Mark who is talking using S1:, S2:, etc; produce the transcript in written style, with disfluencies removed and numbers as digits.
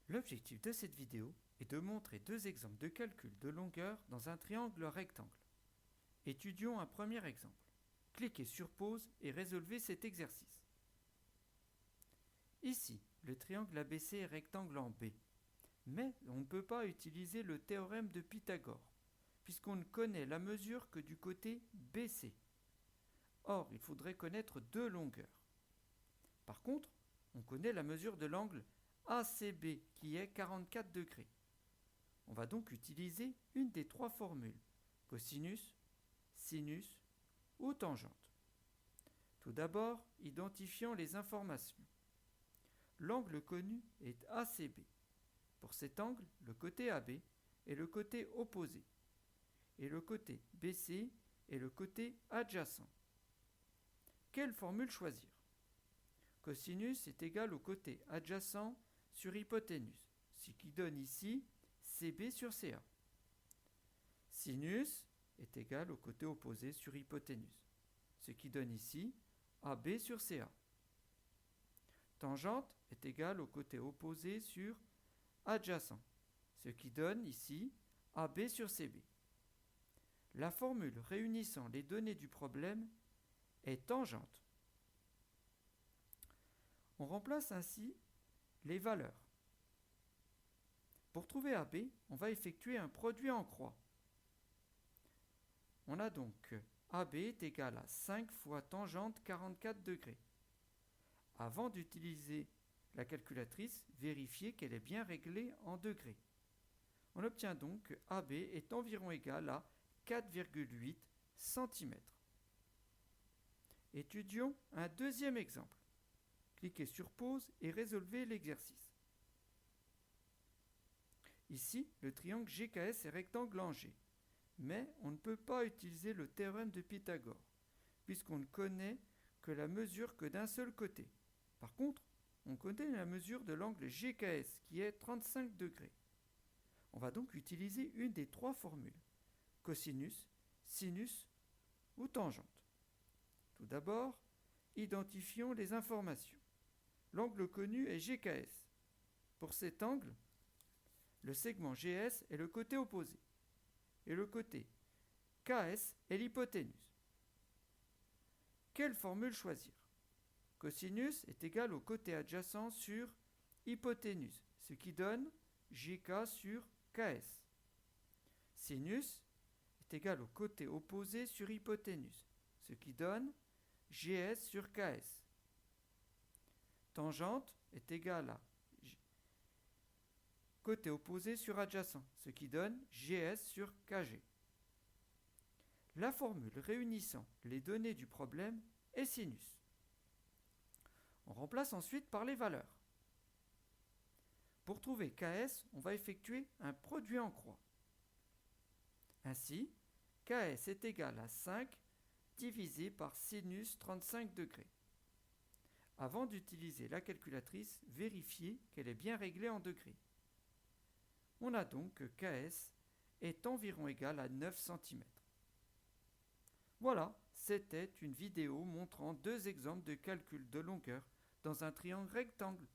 S1: L'objectif de cette vidéo est de montrer deux exemples de calcul de longueur dans un triangle rectangle. Étudions un premier exemple. Cliquez sur pause et résolvez cet exercice. Ici, le triangle ABC est rectangle en B, mais on ne peut pas utiliser le théorème de Pythagore, puisqu'on ne connaît la mesure que du côté BC. Or, il faudrait connaître deux longueurs. Par contre, on connaît la mesure de l'angle ACB qui est 44 degrés. On va donc utiliser une des trois formules, cosinus, sinus ou tangente. Tout d'abord, identifions les informations. L'angle connu est ACB. Pour cet angle, le côté AB est le côté opposé et le côté BC est le côté adjacent. Quelle formule choisir? Cosinus est égal au côté adjacent sur hypoténuse, ce qui donne ici CB sur CA. Sinus est égal au côté opposé sur hypoténuse, ce qui donne ici AB sur CA. Tangente est égal au côté opposé sur adjacent, ce qui donne ici AB sur CB. La formule réunissant les données du problème est tangente. On remplace ainsi les valeurs. Pour trouver AB, on va effectuer un produit en croix. On a donc AB est égal à 5 fois tangente 44 degrés. Avant d'utiliser la calculatrice, vérifiez qu'elle est bien réglée en degrés. On obtient donc que AB est environ égal à 4,8 cm. Étudions un deuxième exemple. Cliquez sur pause et résolvez l'exercice. Ici, le triangle GKS est rectangle en G, mais on ne peut pas utiliser le théorème de Pythagore, puisqu'on ne connaît que la mesure que d'un seul côté. Par contre, on connaît la mesure de l'angle GKS, qui est 35 degrés. On va donc utiliser une des trois formules, cosinus, sinus ou tangente. Tout d'abord, identifions les informations. L'angle connu est GKS. Pour cet angle, le segment GS est le côté opposé et le côté KS est l'hypoténuse. Quelle formule choisir? Cosinus est égal au côté adjacent sur hypoténuse, ce qui donne GK sur KS. Sinus est égal au côté opposé sur hypoténuse, ce qui donne GS sur KS. Tangente est égal à côté opposé sur adjacent, ce qui donne GS sur KG. La formule réunissant les données du problème est sinus. On remplace ensuite par les valeurs. Pour trouver KS, on va effectuer un produit en croix. Ainsi, KS est égal à 5 divisé par sinus 35 degrés. Avant d'utiliser la calculatrice, vérifiez qu'elle est bien réglée en degrés. On a donc que KS est environ égal à 9 cm. Voilà, c'était une vidéo montrant deux exemples de calcul de longueur dans un triangle rectangle.